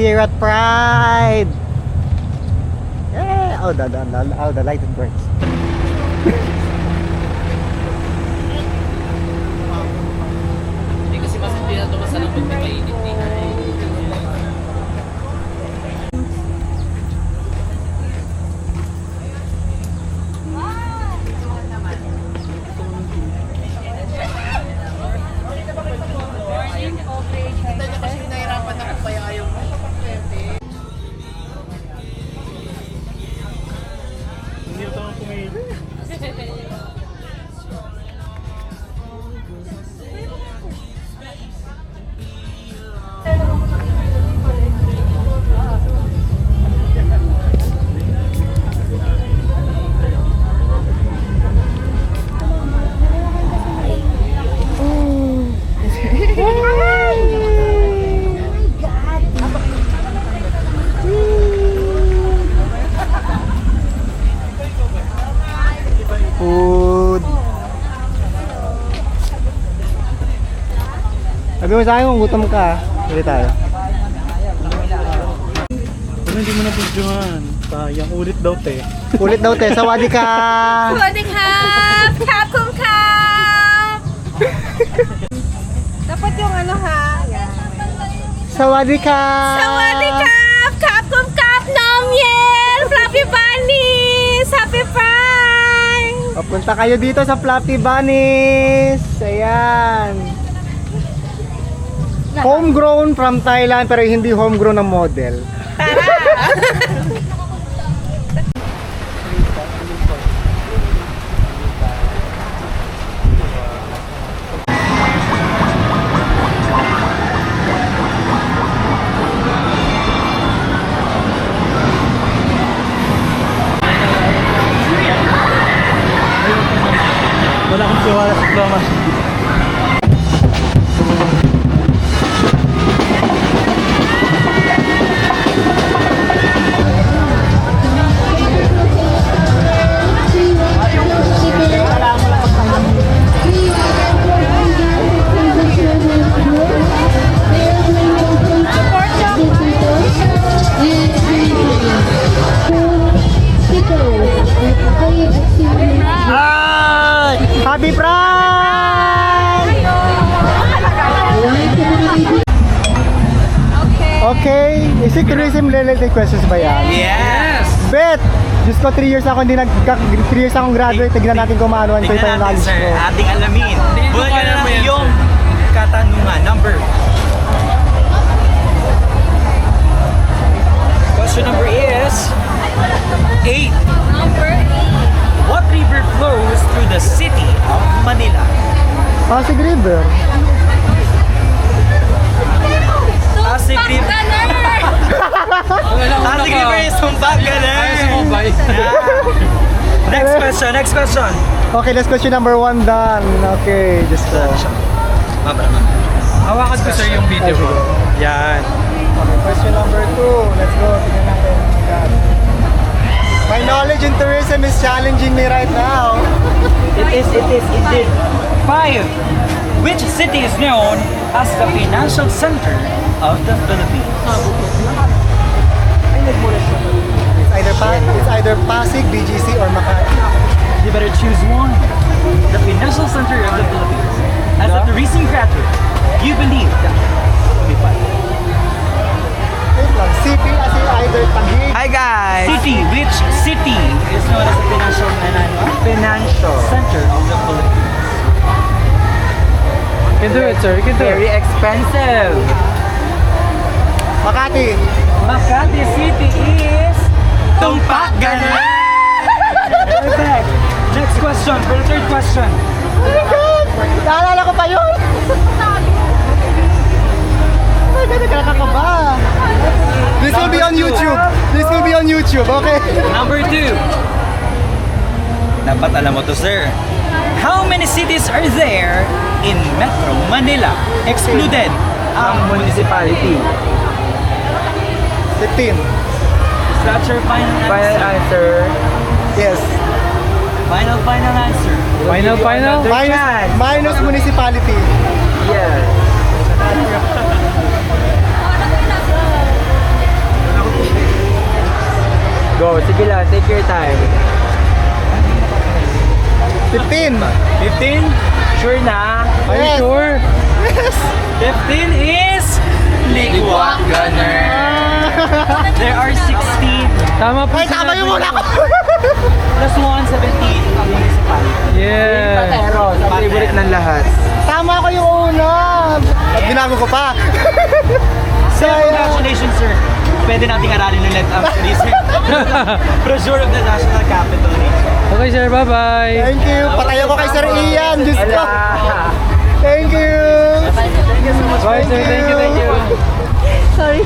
here at Pride. Yeah. Oh, the lighted birds. Hindi kasi mas hindi na ito masanang magpapainit ni Food. Sabi mo sa akin kung gutom ka, ulit tayo. Ano hindi mo na videohan? Sayang, ulit daw te. Ulit daw te, sawadi ka! สวัสดีครับครับคุณครับ Dapat yung ano ha? Yan. Sawadi ka! สวัสดีครับครับคุณครับน้องเย็น Fluffy Bunnies Happy Pride Papunta kayo dito sa Fluffy Bunnies. Ayan. Homegrown from Thailand pero hindi homegrown na model. Wala akong tiwala sa drama. Happy Pride! Okay, is it tourism related questions ba yan? Yes! Bet! Diyos ko, 3 years ako hindi 3 years akong graduate. Tignan natin kung maano ko pa Tingnan yung natin knowledge sir, ko. ating alamin. Bulan ka na lang yung katanungan. Number. Question number is 8. Number 8 What river flows through the city of Manila? Pasig River. Pasig River. Pasig River is Sumpak Next question, next question. Okay, that's question number 1 done. Okay, just go. Hawakan ko sir yung video ko. Yan. Okay, question number 2. Let's go. Tignan natin. Yan. My knowledge in tourism is challenging me right now. It is indeed. 5. Which city is known as the financial center of the Philippines? It's either Pasig, BGC, or Makati. You better choose one. The financial center of the Philippines. As a tourism graduate, you believe that will be fun. Wait lang. City as in either Taguig. Hi guys! Which city is known as the financial center of the Philippines? You can do it sir, you can do it. Very expensive. Makati. Makati City is Tumpak Perfect. Next question, for the third question. Oh my God! Naalala ko pa yun! Oh my God, nagkakakaba. This will be on YouTube. This will be on YouTube, okay? Number 2. Dapat alam mo to, sir. How many cities are there in Metro Manila? Excluded ang municipality. 15. Is that your final answer? Yes. Final answer. Final? Minus municipality. Yes. Go, sige lang, take your time. 15. 15? Sure na? Are you Yes. sure? 15 is... Ligwak Gunner! There are 16. Tama po Ay, tama yung muna ko. Plus 1, 17 ang municipal. Yeah. Patero, sa favorite ng lahat. Tama ko yung una. At binago ko pa. Sir, congratulations, sir. Pwede nating aralin ulit ang brochure of the National Capital Region. Okay, sir. Bye-bye. Thank you. Patayo ko kay Sir Ian. Diyos ko. Ala! Thank you. Bye, sir. Thank you, thank you. Sorry.